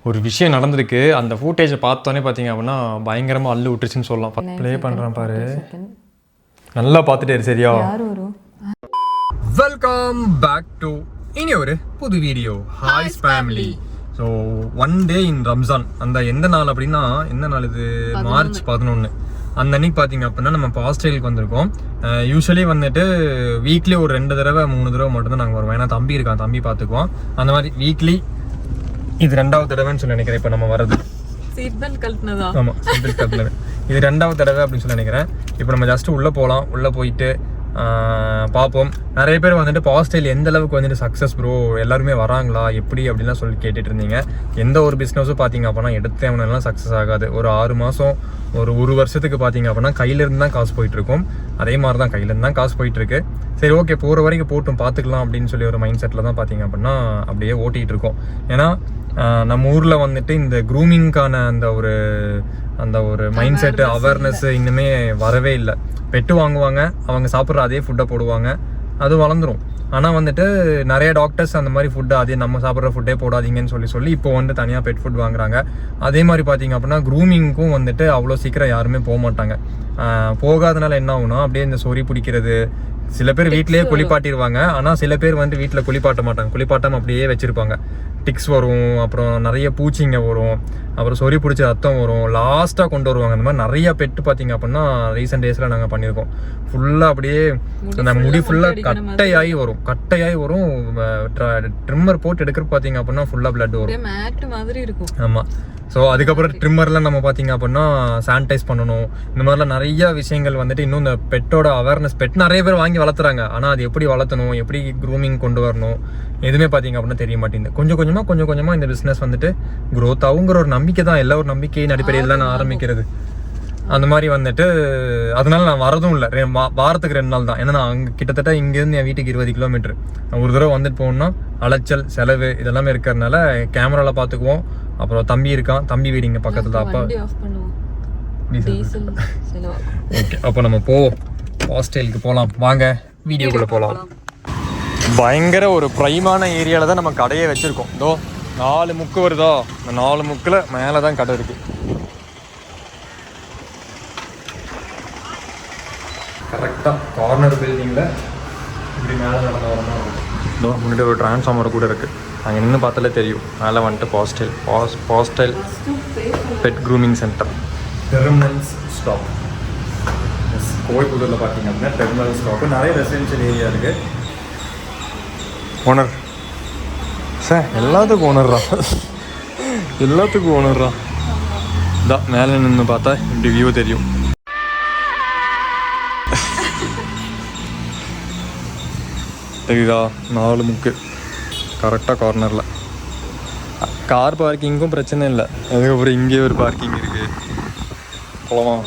ஒரு விஷயம் நடந்திருக்கு. அந்த ஃபூட்டேஜை பார்த்தோன்னே பார்த்தீங்க அப்படின்னா பயங்கரமாக அள்ளு விட்டுருச்சுன்னு சொல்லலாம். ப்ளே பண்ணுறேன் பாரு, நல்லா பார்த்துட்டே இரு சரியா. வெல்கம் பேக் டு இனி ஒரு புது வீடியோ. ஹாய்ஸ் family. So one day in Ramzan. அந்த எந்த நாள் அப்படின்னா, எந்த நாள் இது, மார்ச் 11. அந்த அன்னைக்கு பார்த்தீங்க அப்படின்னா நம்ம இப்போ ஹாஸ்டலுக்கு வந்திருக்கோம். யூஸ்வலி வந்துட்டு வீக்லி ஒரு 2 தடவை 3 தடவை மட்டும்தான் நாங்கள் வருவோம். ஏன்னா தம்பி இருக்கான், தம்பி பார்த்துக்குவோம். அந்த மாதிரி வீக்லி இது 2வது தடவைன்னு சொல்லி நினைக்கிறேன். இப்போ நம்ம வர்றது சீட் பெல்ட் கழட்டினதா? ஆமாம், சீட் பெல்ட் கழட்டினது. இது 2வது தடவை அப்படின்னு சொல்லி நினைக்கிறேன். இப்போ நம்ம ஜஸ்ட் உள்ளே போகலாம். உள்ளே போயிட்டு பார்ப்போம். நிறைய பேர் வந்துட்டு இப்போ ஹாஸ்டல் எந்த அளவுக்கு வந்துட்டு சக்ஸஸ் ப்ரோ, எல்லாருமே வராங்களா எப்படி அப்படின்லாம் சொல்லி கேட்டுட்டு இருந்தீங்க. எந்த ஒரு பிஸ்னஸும் பார்த்தீங்க அப்படின்னா எடுத்தே அவனெல்லாம் சக்ஸஸ் ஆகாது. ஒரு 6 மாதம் ஒரு வருஷத்துக்கு பார்த்தீங்க அப்படின்னா கையிலேருந்து தான் காசு போயிட்டுருக்கும். அதே மாதிரி தான் கையிலேருந்து தான் காசு போயிட்டுருக்கு. சரி ஓகே, போகிற வரைக்கும் போட்டும் பார்த்துக்கலாம் அப்படின்னு சொல்லி ஒரு மைண்ட் செட்டில் தான் பார்த்தீங்க அப்படின்னா அப்படியே ஓட்டிகிட்டு இருக்கோம். ஏன்னா நம்ம ஊரில் வந்துட்டு இந்த க்ரூமிங்கான அந்த ஒரு மைண்ட் செட்டு அவேர்னஸ் இன்னுமே வரவே இல்லை. பெட்டு வாங்குவாங்க, அவங்க சாப்பிட்ற அதே ஃபுட்டை போடுவாங்க, அது வளர்ந்துரும். ஆனால் வந்துட்டு நிறைய டாக்டர்ஸ் அந்த மாதிரி ஃபுட்டு அதே நம்ம சாப்பிட்ற ஃபுட்டே போடாதீங்கன்னு சொல்லி இப்போ வந்து தனியாக பெட் ஃபுட் வாங்குறாங்க. அதே மாதிரி பார்த்தீங்க அப்படின்னா க்ரூமிங்க்கும் வந்துட்டு அவ்வளோ சீக்கிரம் யாருமே போக மாட்டாங்க. போகாதனால என்ன ஆகுனா, அப்படியே இந்த சொறி பிடிக்கிறது, சில பேர் வீட்டிலேயே குளிப்பாட்டிடுவாங்க. ஆனால் சில பேர் வந்து வீட்டில் குளிப்பாட்ட மாட்டாங்க, குளிப்பாட்டாமல் அப்படியே வச்சுருப்பாங்க. டிக்ஸ் வரும், அப்புறம் நிறைய பூச்சிங்க வரும், அப்புறம் சொறி பிடிச்ச ரத்தம் வரும், லாஸ்ட்டாக கொண்டு வருவாங்க. அந்த மாதிரி நிறைய பெட்டு பார்த்தீங்க அப்படின்னா ரீசெண்ட் டேஸில் நாங்கள் பண்ணியிருக்கோம். ஃபுல்லாக அப்படியே அந்த முடி ஃபுல்லாக கட்டையாகி வரும். ட்ரிம்மர் போட்டு எடுக்கிறப்ப பார்த்தீங்க அப்படின்னா ஃபுல்லாக பிளட் வரும், மேட் மாதிரி இருக்கும். ஆமாம். ஸோ அதுக்கப்புறம் ட்ரிம்மர்லாம் நம்ம பார்த்தீங்க அப்படின்னா சானிடைஸ் பண்ணணும். இந்த மாதிரிலாம் நிறைய விஷயங்கள் வந்துட்டு இன்னும் இந்த பெட்டோட அவேர்னஸ். பெட் நிறைய பேர் வாங்கி வளர்த்துறாங்க, ஆனால் அது எப்படி வளர்த்தணும், எப்படி க்ரூமிங் கொண்டு வரணும், எதுவுமே பார்த்தீங்க அப்படின்னா தெரிய மாட்டேங்குது. கொஞ்சம் கொஞ்சமாக இந்த பிஸ்னஸ் வந்துட்டு க்ரோத் ஆகுங்கிற ஒரு நம்பிக்கை தான். எல்லா ஒரு நம்பிக்கையின் அடிப்படையில் தான் நான் ஆரம்பிக்கிறது. அந்த மாதிரி வந்துட்டு அதனால நான் வரதும் இல்லை. வாரத்துக்கு 2 நாள் தான். ஏன்னா நான் அங்கே கிட்டத்தட்ட இங்கேருந்து என் வீட்டுக்கு 20 கிலோமீட்டர். ஒரு தடவை வந்துட்டு போகணுன்னா அலைச்சல் செலவு இதெல்லாமே இருக்கிறதுனால கேமராவில் பார்த்துக்குவோம். அப்புறம் தம்பி இருக்கான், தம்பி வீடு இங்கே பக்கத்தில் தான். அப்போ ஓகே, அப்போ நம்ம போவோம், ஹாஸ்டலுக்கு போகலாம். வாங்க வீடியோக்குள்ளே போகலாம். பயங்கர ஒரு ப்ரைமான ஏரியாவில் தான் நம்ம கடையே வச்சுருக்கோம். இதோ 4 முக்கு வருதா, இந்த 4 முக்கில் மேலே தான் கடை இருக்குது. கரெக்டாக கார்னர் பில்டிங்கில் இப்படி மேலே நடந்து வர மாதிரி இருக்கும். இதோ முன்னாடி ஒரு டிரான்ஸ்ஃபார்மர் கூட இருக்குது. அங்கே நின்று பார்த்தாலே தெரியும். மேலே வந்துட்டு hostel pet grooming centre, terminals stop. கோயம்புத்தூரில் பார்த்தீங்க அப்படின்னா டெர்மினல் ஸ்டாப்பு. நிறைய ரெசிடென்ஷியல் ஏரியா இருக்குது. ஓனர் சார், எல்லாத்துக்கும் ஓனர்ரா, எல்லாத்துக்கும் ஓனர்ரா. இதான் மேலே நின்று பார்த்தா இப்படி வியூ தெரியும். தெரியுதா? 4 முக்கு கரெக்டாக கார்னரில். கார் பார்க்கிங்கும் பிரச்சனை இல்லை. அதுக்கப்புறம் இங்கே ஒரு பார்க்கிங் இருக்குது. போகலாம்.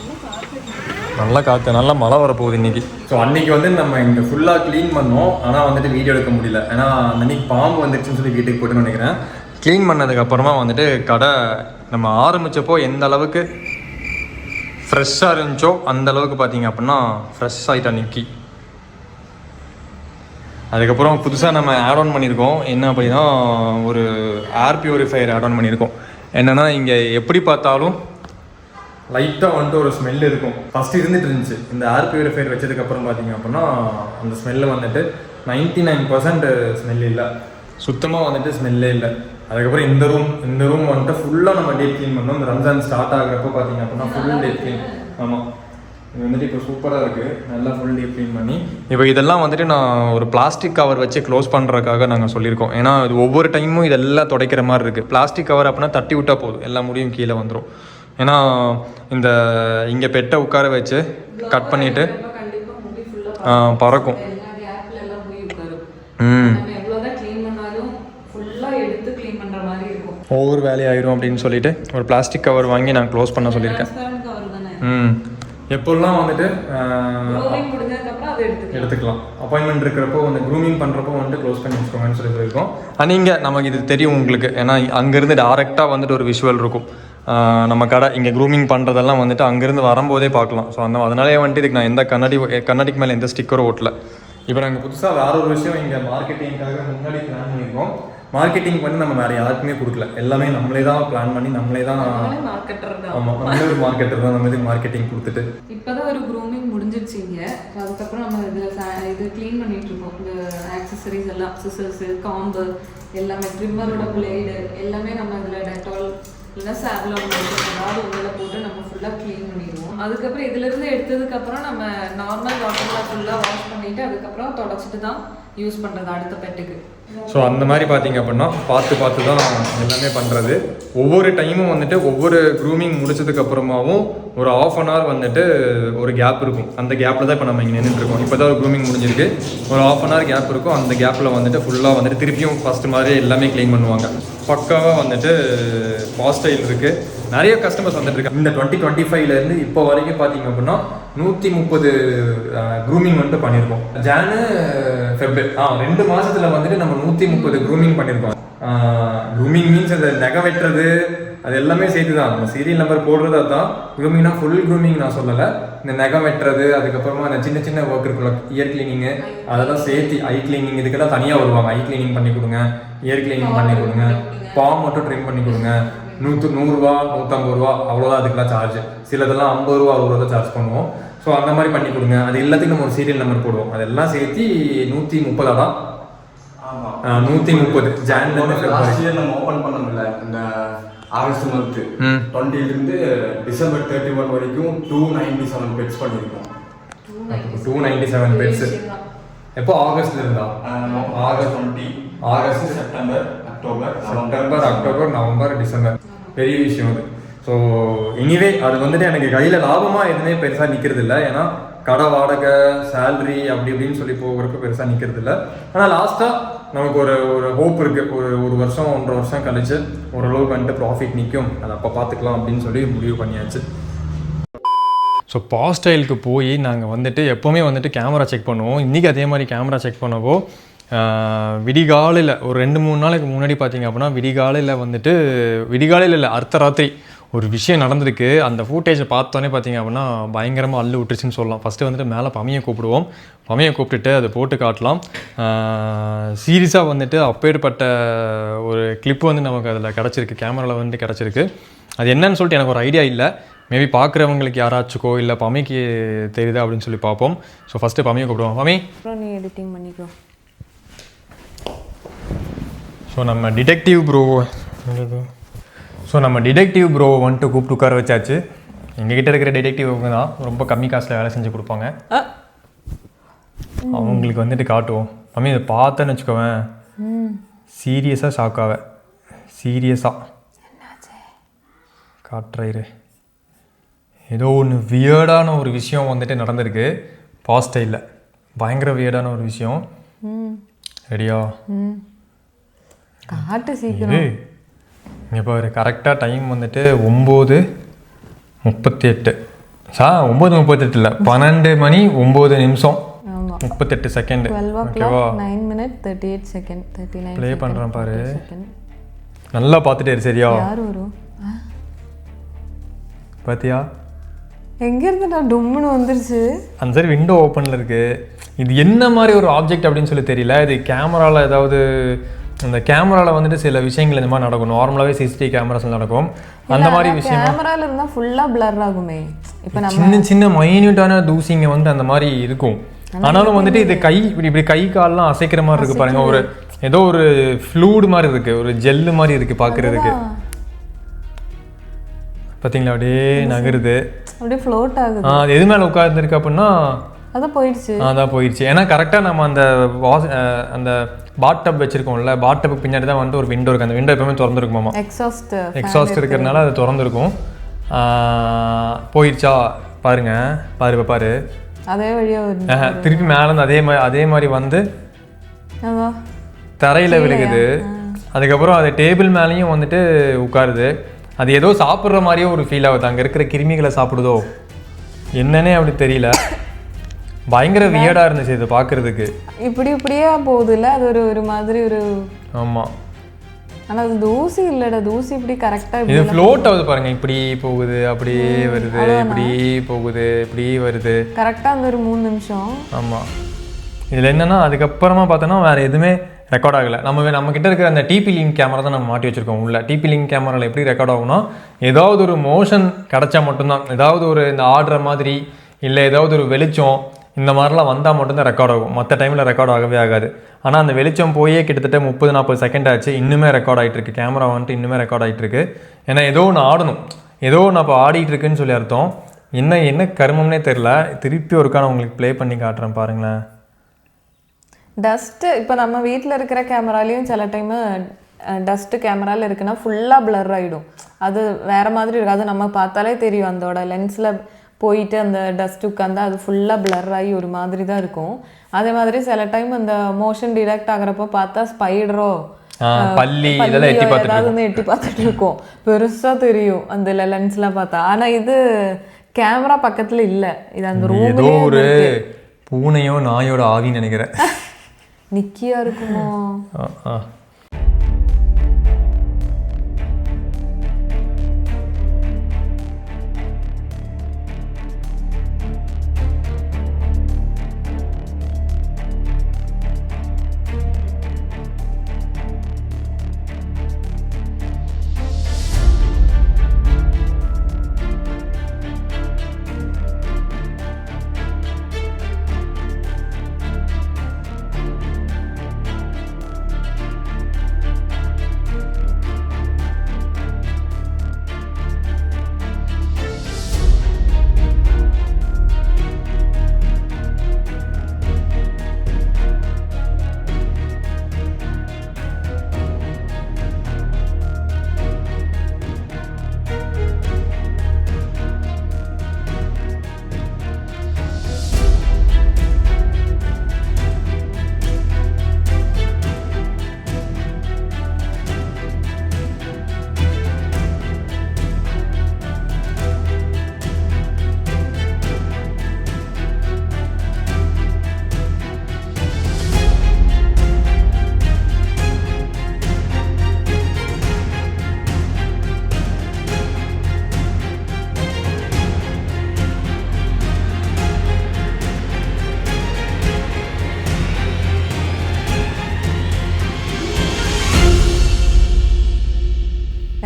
நல்லா காற்று, நல்லா மழை வரப்போகுது இன்றைக்கி. ஸோ அன்றைக்கி வந்து நம்ம இங்கே ஃபுல்லாக க்ளீன் பண்ணோம். ஆனால் வந்துட்டு வீடியோ எடுக்க முடியல. ஏன்னா அன்றைக்கி பாம்பு வந்துடுச்சுன்னு சொல்லி வீட்டுக்கு போட்டுன்னு நினைக்கிறேன். க்ளீன் பண்ணதுக்கப்புறமா வந்துட்டு கடை நம்ம ஆரம்பித்தப்போ எந்த அளவுக்கு ஃப்ரெஷ்ஷாக இருந்துச்சோ அந்த அளவுக்கு பார்த்தீங்க அப்படின்னா ஃப்ரெஷ் ஆகிட்டா நிற்கி. அதுக்கப்புறம் புதுசாக நம்ம ஆட் ஆன் பண்ணியிருக்கோம். என்ன அப்படின்னா, ஒரு ஏர் பியூரிஃபையர் ஆட் ஆன் பண்ணியிருக்கோம். என்னென்னா இங்கே எப்படி பார்த்தாலும் லைட்டாக வந்துட்டு ஒரு ஸ்மெல் இருக்கும். ஃபஸ்ட்டு இருந்துட்டு இருந்துச்சு. இந்த ஏர் பியூரிஃபையர் வச்சதுக்கப்புறம் பார்த்தீங்க அப்படின்னா அந்த ஸ்மெல்லு வந்துட்டு 99% ஸ்மெல் இல்லை, சுத்தமாக வந்துட்டு ஸ்மெல்லே இல்லை. அதுக்கப்புறம் இந்த ரூம் வந்துட்டு ஃபுல்லாக நம்ம டீப் க்ளீன் பண்ணோம். இந்த ரம்ஜான் ஸ்டார்ட் ஆகிறப்போ பார்த்தீங்க அப்படின்னா ஃபுல் டீப் க்ளீன். ஆமாம், இது வந்துட்டு இப்போ சூப்பராக இருக்குது. நல்லா ஃபுல் டீப் க்ளீன் பண்ணி இப்போ இதெல்லாம் வந்துட்டு நான் ஒரு பிளாஸ்டிக் கவர் வச்சு க்ளோஸ் பண்ணுறதுக்காக நாங்கள் சொல்லியிருக்கோம். ஏன்னா இது ஒவ்வொரு டைமும் இதெல்லாம் துடைக்கிற மாதிரி இருக்குது. பிளாஸ்டிக் கவர் அப்படின்னா தட்டி விட்டால் போதும், எல்லா முடியும் கீழே வந்துடும். ஏன்னா இந்த இங்கே பெட்டை உட்கார வச்சு கட் பண்ணிவிட்டு பறக்கும். ஒவ்வொரு வேலையாயிரும் அப்படின்னு சொல்லிட்டு ஒரு பிளாஸ்டிக் கவர் வாங்கி நான் க்ளோஸ் பண்ண சொல்லியிருக்கேன். எப்போல்லாம் வந்துட்டு எடுத்துக்கலாம். அப்பாயின்மெண்ட் இருக்கிறப்போ வந்து க்ரூமிங் பண்ணுறப்போ வந்துட்டு க்ளோஸ் பண்ணி வச்சுக்கோங்கன்னு சொல்லியிருக்கோம். நீங்கள் நமக்கு இது தெரியும் உங்களுக்கு. ஏன்னா அங்கேருந்து டேரெக்டாக வந்துட்டு ஒரு விஷுவல் இருக்கும். நம்ம கடை இங்கே க்ரூமிங் பண்ணுறதெல்லாம் வந்துட்டு அங்கேருந்து வரும்போதே பார்க்கலாம். ஸோ அதனாலே வந்துட்டு இதுக்கு நான் எந்த கண்ணாடிக்கு மேலே எந்த ஸ்டிக்கரும் ஓட்டல. இப்போ நாங்கள் புதுசாக வேற ஒரு விஷயம் இங்கே மார்க்கெட்டிங்காக முன்னாடி பிளான் பண்ணியிருக்கோம். மார்க்கெட்டிங் பண்ணி நம்ம வேறு யாருக்குமே கொடுக்கல, எல்லாமே நம்மளே தான் பிளான் பண்ணி நம்மளே தான். மார்க்கெட்டர் தான். ஆமாம், நம்மளே ஒரு மார்க்கெட்டர் தான், நம்ம இதுக்கு மார்க்கெட்டிங் கொடுத்துட்டு. இப்போதான் ஒரு க்ரூமிங் முடிஞ்சிருச்சு இங்கே. அதுக்கப்புறம் நம்ம இது க்ளீன் பண்ணிட்டு இருக்கோம். இந்த ஆக்சசரிஸ் எல்லாம், சிசர்ஸு, காம்பு எல்லாமே, ட்ரிம்மரோட பிளேடு எல்லாமே நம்ம இதில் டெட்டால் இல்லைன்னா சாவ்லான் ஏதாவது உள்ள போட்டு நம்ம ஃபுல்லாக க்ளீன் பண்ணிடுவோம். அதுக்கப்புறம் இதுலேருந்து எடுத்ததுக்கப்புறம் நம்ம நார்மல் வாட்டரில் ஃபுல்லாக வாஷ் பண்ணிவிட்டு அதுக்கப்புறம் தொடச்சிட்டு தான் யூஸ் பண்ணுறது அடுத்த பெட்டுக்கு. ஸோ அந்த மாதிரி பார்த்தீங்க அப்படின்னா பார்த்து தான் எல்லாமே பண்ணுறது. ஒவ்வொரு டைமும் வந்துட்டு ஒவ்வொரு க்ரூமிங் முடிச்சதுக்கப்புறமாவும் ஒரு 1/2 hour வந்துட்டு ஒரு கேப் இருக்கும். அந்த கேப்பில் தான் இப்போ நம்ம இங்கே நின்றுட்டுருக்கோம். இப்போ தான் ஒரு க்ரூமிங் முடிஞ்சிருக்கு, ஒரு 1/2 hour கேப் இருக்கும். அந்த கேப்பில் வந்துட்டு ஃபுல்லாக வந்துட்டு திருப்பியும் ஃபஸ்ட்டு மாதிரி எல்லாமே க்ளீன் பண்ணுவாங்க. பக்காவாக வந்துட்டு பாஸ்டைல் இருக்குது. நிறைய கஸ்டமர்ஸ் வந்துட்டு இருக்காங்க. இந்த 2025லேருந்து இப்போ வரைக்கும் பார்த்தீங்க அப்படின்னா 130 க்ரூமிங் வந்துட்டு பண்ணியிருக்கோம். ஜானு ஃபெப்ரு 2 மாதத்தில் வந்துட்டு நம்ம 130 க்ரூமிங் பண்ணியிருக்கோம். க்ரூமிங் மீன்ஸ் அந்த நகை வெட்டுறது அது எல்லாமே சேர்த்து தான். நம்ம சீரியல் நம்பர் போடுறது அதுதான். க்ரூமிங்னா ஃபுல் க்ரூமிங் நான் சொல்லலை. இந்த நகை வெட்டுறது, அதுக்கப்புறமா அந்த சின்ன சின்ன ஒர்க் இருக்குல்ல, இயர் கிளீனிங்கு அதெல்லாம் சேர்த்து, ஐ கிளீனிங் இதுக்கெல்லாம் தனியாக வருவாங்க. ஐ கிளீனிங் பண்ணி கொடுங்க, இயர் கிளீனிங் பண்ணி கொடுங்க, பாம் மட்டும் ட்ரிம் பண்ணி கொடுங்க. 100 ரூபா 150 ரூபா அவ்வளோதான் அதுக்கெல்லாம் சார்ஜ். சிலதெல்லாம் 50 ரூபா 60 ரூபா சார்ஜ் பண்ணுவோம். ஸோ அந்த மாதிரி பண்ணி கொடுங்க. அது எல்லாத்துக்கும் நம்ம ஒரு சீரியல் நம்பர் போடுவோம். அதெல்லாம் சேர்த்து 130 தான். 130 ஜான்லேருந்து நம்ம ஓப்பன் பண்ண முடியல. இந்த ஆகஸ்ட் மந்த் 20லேருந்து டிசம்பர் 31 வரைக்கும் 297 பெட்ஸ் பண்ணியிருக்கோம். 297 பெட்ஸ். எப்போ ஆகஸ்ட்ல இருந்தா? August 20, August, September, October, November, December. பெரிய விஷயம் அது. ஸோ எனிவே அது வந்துட்டு எனக்கு கையில் லாபமாக எதுவுமே பெருசாக நிற்கிறது இல்லை. ஏன்னா கடை வாடகை, சேல்ரி அப்படி இப்படின்னு சொல்லி போகிறப்ப பெருசாக நிற்கிறது இல்லை. ஆனால் லாஸ்ட்டாக நமக்கு ஒரு ஹோப் இருக்குது. ஒரு வருஷம் 1.5 வருஷம் கழிச்சு ஓரளவுக்கு வந்துட்டு ப்ராஃபிட் நிற்கும். அதை அப்போ பார்த்துக்கலாம் அப்படின்னு சொல்லி முடிவு பண்ணியாச்சு. ஸோ பாஸ்டைலுக்கு போய் நாங்கள் வந்துட்டு எப்போவுமே வந்துட்டு கேமரா செக் பண்ணுவோம். இன்றைக்கி அதே மாதிரி கேமரா செக் பண்ணவோ விடிகாலையில் ஒரு 2-3 நாளைக்கு முன்னாடி பார்த்தீங்க அப்படின்னா விடிகாலையில் இல்லை அர்த்த ராத்திரி ஒரு விஷயம் நடந்திருக்கு. அந்த ஃபூட்டேஜை பார்த்தோன்னே பார்த்தீங்க அப்படின்னா பயங்கரமாக அள்ளு விட்டுருச்சுன்னு சொல்லலாம். ஃபஸ்ட்டு வந்துட்டு மேலே பமையை கூப்பிடுவோம். பமையை கூப்பிட்டுட்டு அதை போட்டு காட்டலாம். சீரியஸாக வந்துட்டு அப்பேற்பட்ட ஒரு கிளிப்பு வந்து நமக்கு அதில் கிடச்சிருக்கு, கேமராவில் வந்துட்டு கிடச்சிருக்கு. அது என்னன்னு சொல்லிட்டு எனக்கு ஒரு ஐடியா இல்லை. மேபி பார்க்குறவங்களுக்கு யாராச்சுக்கோ இல்லை பமைக்கு தெரியுதா அப்படின்னு சொல்லி பார்ப்போம். ஸோ ஃபஸ்ட்டு பமையை கூப்பிடுவோம். பமை, நீ எடிட்டிங் பண்ணிக்கோ. ஸோ நம்ம டிடெக்டிவ் ப்ரோ வந்துட்டு கூப்பிட்டு உட்கார வச்சாச்சு. எங்ககிட்ட இருக்கிற டிடெக்டிவ் அவங்க தான் ரொம்ப கம்மி காசில் வேலை செஞ்சு கொடுப்பாங்க. அவங்களுக்கு வந்துட்டு காட்டுவோம். மம்மி இதை பார்த்தேன்னு வச்சுக்கோவேன், சீரியஸாக ஷாக்காவேன். சீரியஸாக காட்டுறாரு. ஏதோ ஒன்று வியர்டான ஒரு விஷயம் வந்துட்டு நடந்திருக்கு பாஸ்டைலில். பயங்கர வியர்டான ஒரு விஷயம். ரெடியா? காட்டு சீக்கிரம். இங்கே பாரு, கரெக்டாக டைம் வந்துட்டு 9:38. 9:38 இல்லை, 12 மணி 9 நிமிஷம் 38 செகண்ட். ஓகேவா? 9 minutes 38 seconds 39 ப்ளே பண்ணுறேன் பாரு, நல்லா பார்த்துட்டே சரியா? யார் வரும் பார்த்தியா? எங்கேருந்து நான் டொம்முன்னு வந்துருச்சு. அந்த சரி விண்டோ ஓப்பனில் இருக்குது. இது என்ன மாதிரி ஒரு ஆப்ஜெக்ட் அப்படின்னு சொல்லி தெரியல. இது கேமராவில் ஏதாவது, அந்த கேமராவில் வந்துட்டு சில விஷயங்கள் இந்த மாதிரி நடக்கும். நார்மலாகவே சிசிடிவி கேமராஸில் நடக்கும் அந்த மாதிரி விஷயம். கேமராவில் இருந்தால் ஃபுல்லாக பிளர் ஆகுமே. இப்போ நம்ம சின்ன சின்ன மைன்யூட்டான தூசிங்க வந்து அந்த மாதிரி இருக்கும். ஆனாலும் வந்துட்டு இது கை இப்படி கை கால்லாம் அசைக்கிற மாதிரி இருக்குது பாருங்க. ஒரு ஏதோ ஒரு ஃப்ளூடு மாதிரி இருக்குது, ஒரு ஜெல்லு மாதிரி இருக்குது பார்க்குறதுக்கு. பார்த்தீங்களா? அப்படியே நகருது, அப்படியே ஃப்ளோட் ஆகுது. அது எது மேலே உட்கார்ந்துருக்கு அப்படின்னா அதான் போயிடுச்சு. அதான் போயிடுச்சு. ஏன்னா கரெக்டாக நம்ம அந்த பாத் டப் வச்சிருக்கோம்ல, பாத் டப்புக்கு பின்னாடி தான் வந்து ஒரு விண்டோ இருக்குது. அந்த விண்டோ எப்பவுமே திறந்துருக்குமாமா. எக்ஸாஸ்ட் இருக்கிறதுனால அது திறந்துருக்கும். போயிடுச்சா பாருங்க, பாரு அதே வழியாக திருப்பி மேலேருந்து அதே மாதிரி வந்து தரையில் விழுகுது. அதுக்கப்புறம் அது டேபிள் மேலேயும் வந்துட்டு உட்காருது. அது ஏதோ சாப்பிட்ற மாதிரியே ஒரு ஃபீல் ஆகுது. அங்கே இருக்கிற கிருமிகளை சாப்பிடுதோ என்னன்னே அப்படி தெரியல. பயங்கர வியர்டாக இருந்துச்சு இது பார்க்குறதுக்கு. இப்படியே போகுதுல்ல, அது ஒரு மாதிரி ஒரு. ஆமாம், ஆனால் அது தூசி இல்லைடா, தூசி இப்படி கரெக்டாக இது ஃப்ளோட் ஆகுது பாருங்க. இப்படி போகுது, அப்படியே வருது, இப்படி போகுது, இப்படி வருது கரெக்டாக அந்த ஒரு 3 நிமிஷம். ஆமாம். இதில் என்னென்னா அதுக்கப்புறமா பார்த்தோன்னா வேறு எதுவுமே ரெக்கார்ட் ஆகலை. நம்ம கிட்ட இருக்கிற அந்த டிபி லிங்க் கேமரா தான் நம்ம மாட்டி வச்சிருக்கோம் உள்ள. டிபி லிங்க் கேமராவில் எப்படி ரெக்கார்ட் ஆகும்னா, ஏதாவது ஒரு மோஷன் கிடச்சா மட்டும்தான், ஏதாவது ஒரு இந்த ஆடுற மாதிரி இல்லை ஏதாவது ஒரு வெளிச்சம் இந்த மாதிரிலாம் வந்தால் மட்டும்தான் ரெக்கார்ட் ஆகும். மற்ற டைமில் ரெக்கார்ட் ஆகவே ஆகாது. ஆனால் அந்த வெளிச்சம் போயே கிட்டத்தட்ட 30-40 செகண்ட் ஆச்சு, இன்னுமே ரெக்கார்ட் ஆகிட்டு இருக்கு. கேமரா வந்துட்டு இன்னுமே ரெக்கார்ட் ஆகிட்டு இருக்கு. ஏன்னா ஏதோ ஒன்று ஆடணும், ஏதோ ஒன்று அப்போ ஆடிட்டு இருக்குன்னு சொல்லி அர்த்தம். என்ன கருமம்னே தெரில. திருப்பி ஒருக்கான உங்களுக்கு ப்ளே பண்ணி காட்டுறேன் பாருங்களேன். டஸ்ட்டு இப்போ நம்ம வீட்டில் இருக்கிற கேமராலையும் சில டைமு டஸ்ட்டு கேமராவில் இருக்குன்னா ஃபுல்லாக பிளர் ஆகிடும். அது வேறு மாதிரி இருக்கும். அது நம்ம பார்த்தாலே தெரியும், அதோட லென்ஸில் போயிட்டு அந்த டஸ்ட் உட்காந்தா அது ஃபுல்லாக பிளர் ஆகி ஒரு மாதிரி தான் இருக்கும். அதே மாதிரி சில டைம் அந்த மோஷன் டிடெக்ட் ஆகிறப்போ பார்த்தா ஸ்பைடரோ பள்ளி இதெல்லாம் எட்டி பார்த்துட்டு இருக்கோம், பெருசாக தெரியும் அந்த லென்ஸ்லாம் பார்த்தா. ஆனால் இது கேமரா பக்கத்தில் இல்லை, இது அந்த ரூம் ஏதோ ஒரு பூனையோ நாயோட ஆவின்னு நினைக்கிறேன். நிக்கியா இருக்குமோ?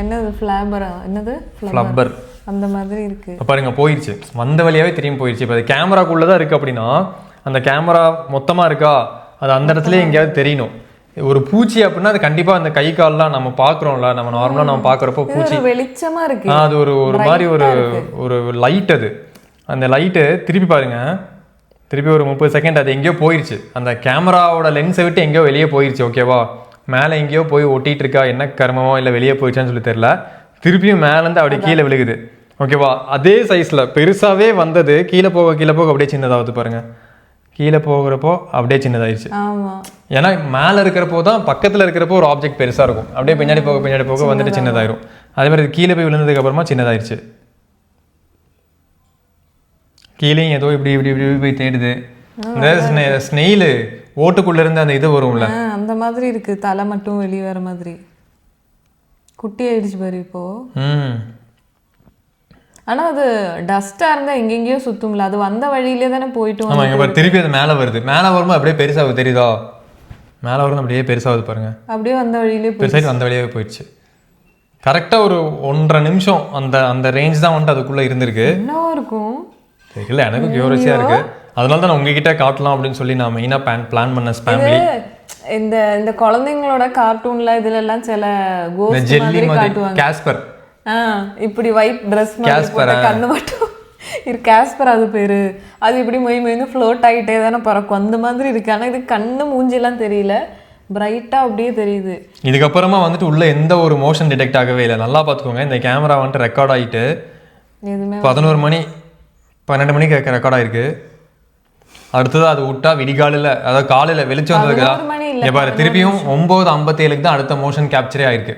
என்னது ஃப்ளாபரா? என்னது ஃப்ளப்பர் அந்த மாதிரி இருக்கு பாருங்க. போயிடுச்சு, வந்த வழியாவே திரும்பி போயிடுச்சு. இப்போ அது கேமராக்குள்ளே தான் இருக்குது அப்படின்னா அந்த கேமரா மொத்தமாக இருக்கா, அது அந்த இடத்துல எங்கேயாவது தெரியணும். ஒரு பூச்சி அப்படின்னா அது கண்டிப்பாக அந்த கை கால்லாம் நம்ம பார்க்குறோம்ல, நம்ம நார்மலாக நம்ம பார்க்குறப்போ பூச்சி வெளிச்சமாக இருக்கு. அது ஒரு மாதிரி ஒரு லைட். அது அந்த லைட்டு திருப்பி பாருங்க, திருப்பி ஒரு 30 செகண்ட் அது எங்கேயோ போயிடுச்சு. அந்த கேமராவோட லென்ஸை விட்டு எங்கேயோ வெளியே போயிடுச்சு. ஓகேவா, மேலே எங்கேயோ போய் ஒட்டிகிட்டு இருக்கா, என்ன கர்மமோ இல்லை வெளியே போயிடுச்சான்னு சொல்லி தெரியல. திருப்பியும் மேலேருந்து அப்படியே கீழே விழுகுது. ஓகேவா, அதே சைஸில் பெருசாகவே வந்தது கீழே போக அப்படியே சின்னதாகுது பாருங்கள். கீழே போகிறப்போ அப்படியே சின்னதாகிடுச்சு. ஏன்னா மேலே இருக்கிறப்போ தான், பக்கத்தில் இருக்கிறப்போ ஒரு ஆப்ஜெக்ட் பெருசாக இருக்கும், அப்படியே பின்னாடி போக வந்துட்டு சின்னதாயிரும். அதே மாதிரி கீழே போய் விழுந்ததுக்கு அப்புறமா சின்னதாயிருச்சு. கீழேயும் ஏதோ இப்படி போய் தேடுது. இந்த ஸ்னெயிலு ஓட்டுக்குள்ள இருந்து அந்த இது வரும்ல, அந்த மாதிரி இருக்கு. தலை மட்டும் வெளியே வர மாதிரி குட்டி ஆயிடுச்சு பாரு இப்போ. ஆனா அது டஸ்டா இருந்தா எங்கெங்கயோ சுத்தும்ல, அது வந்த வழியிலே தானே போயிட்டு. ஆமா, இங்க பாரு திருப்பி அது மேல வருது. மேல வரும்போது அப்படியே பெருசாகுது, தெரியுதா? மேல வரும் அப்படியே பெருசாகுது பாருங்க. அப்படியே வந்த வழியிலே பெருசாகி வந்த வழியாவே போயிடுச்சு. கரெக்டா ஒரு 1.5 நிமிஷம் அந்த ரேஞ்ச் தான் வந்துட்டு அதுக்குள்ள இருந்திருக்கு. என்ன இருக்கும் தெரியல, எனக்கு கியூரியாசிட்டியா இருக்கு. அதனால தான் நான் உங்ககிட்ட காட்டலாம் அப்படின்னு சொல்லி நான் மெயினாக பிளான் பண்ண ஃபேமிலி. இந்த குழந்தைங்களோட கார்ட்டூன்ல இதுல எல்லாம் சில கோஸ்ட் மாதிரி காட்டுவாங்க. காஸ்பர், இப்படி ஒயிட் ட்ரெஸ் மாதிரி கண்ணு மட்டும் இருக்கு. காஸ்பர் அது பேரு. அது இப்படி மொய் ஃப்ளோட் ஆகிட்டே தானே பறக்கும், அந்த மாதிரி இருக்கு. ஆனால் இது கண்ணு மூஞ்சிலாம் தெரியல, பிரைட்டாக அப்படியே தெரியுது. இதுக்கப்புறமா வந்துட்டு உள்ள எந்த ஒரு மோஷன் டிடெக்ட் ஆகவே இல்லை. நல்லா பார்த்துக்கோங்க, இந்த கேமரா வந்துட்டு ரெக்கார்ட் ஆகிட்டு 11 மணி 12 மணிக்கு ரெக்கார்ட் ஆகிருக்கு. அடுத்தது அது விட்டா விடிகாலில், அதாவது காலையில் வெளிச்சம் வந்ததுக்கு பாரு, திருப்பியும் 9:57 தான் அடுத்த மோஷன் கேப்சரே ஆயிருக்கு.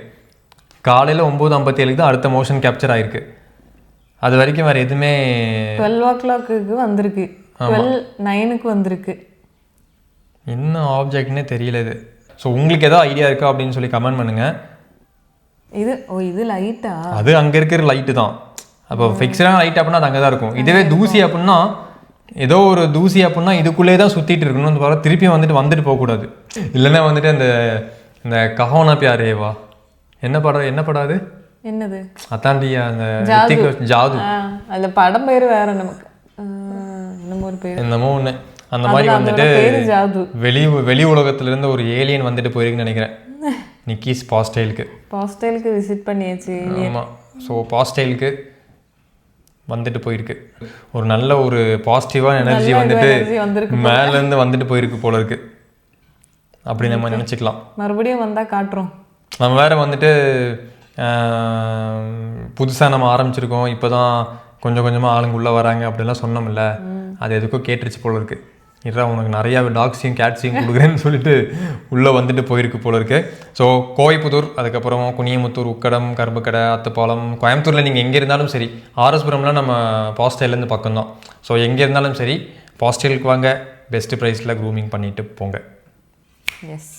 காலையில் 9:57 தான் அடுத்த மோஷன் கேப்சர் ஆயிருக்கு. அது வரைக்கும் வேறு எதுவுமே 12 o'clock வந்திருக்கு, 12:09 வந்திருக்கு. என்ன ஆப்ஜெக்ட்னே தெரியல இது. ஸோ உங்களுக்கு ஏதோ ஐடியா இருக்கா அப்படின்னு சொல்லி கமெண்ட் பண்ணுங்க. இது லைட்டா? அது அங்கே இருக்கிற லைட்டு தான். அப்போ ஃபிக்ஸ்டான லைட் அப்படின்னா அது அங்கே தான் இருக்கும். இதுவே தூசி அப்படின்னா, ஏதோ ஒரு தூசி அப்படின்னா இதுக்குள்ளே தான் சுற்றிட்டு இருக்கணும். திருப்பியும் வந்துட்டு போகக்கூடாது. இல்லைன்னா வந்துட்டு இந்த கஹோனா பியாரேவா என்ன படம் அது என்னது அத்தாண்டியா அந்த ஜாது அந்த படம் பேர் வேற நமக்கு என்னமோ ஒரு பேர் என்னமோ ஒன்று அந்த மாதிரி வந்துட்டு வெளி உலகத்துல ஒரு ஏலியன் வந்துட்டு போயிருக்குன்னு நினைக்கிறேன் நிக்கிஸ் பாஸ்டைலுக்கு விசிட் பண்ணியாச்சு. ஆமாம். ஸோ பாஸ்டைலுக்கு வந்துட்டு போயிருக்கு. ஒரு நல்ல ஒரு பாசிட்டிவான எனர்ஜி வந்துட்டு மேலேருந்து வந்துட்டு போயிருக்கு போல இருக்கு அப்படி நம்ம நினச்சிக்கலாம். மறுபடியும் வந்தால் காட்டுறோம். நம்ம வேறு வந்துட்டு புதுசாக நம்ம ஆரம்பிச்சிருக்கோம், இப்போ தான் கொஞ்சம் கொஞ்சமாக ஆளுங்க உள்ளே வராங்க அப்படிலாம் சொன்னோம்ல, அது எதுக்கோ கேட்டுருச்சு போல இருக்கு. இல்லை உனக்கு நிறையா டாக்ஸையும் கேட்ஸையும் கொடுக்குறேன்னு சொல்லிட்டு உள்ளே வந்துட்டு போயிருக்கு போல இருக்கு. ஸோ கோவைப்புதூர், அதுக்கப்புறம் குனியமுத்தூர், உக்கடம், கரும்புக்கடை, அத்துப்பாலம், கோயம்புத்தூரில் நீங்கள் எங்கே இருந்தாலும் சரி, ஆர்எஸ்புரம்லாம் நம்ம பாஸ்டைலேருந்து பக்கம்தான். ஸோ எங்கே இருந்தாலும் சரி பாஸ்டைலுக்கு வாங்க, பெஸ்ட்டு ப்ரைஸில் க்ரூமிங் பண்ணிவிட்டு போங்க. எஸ்.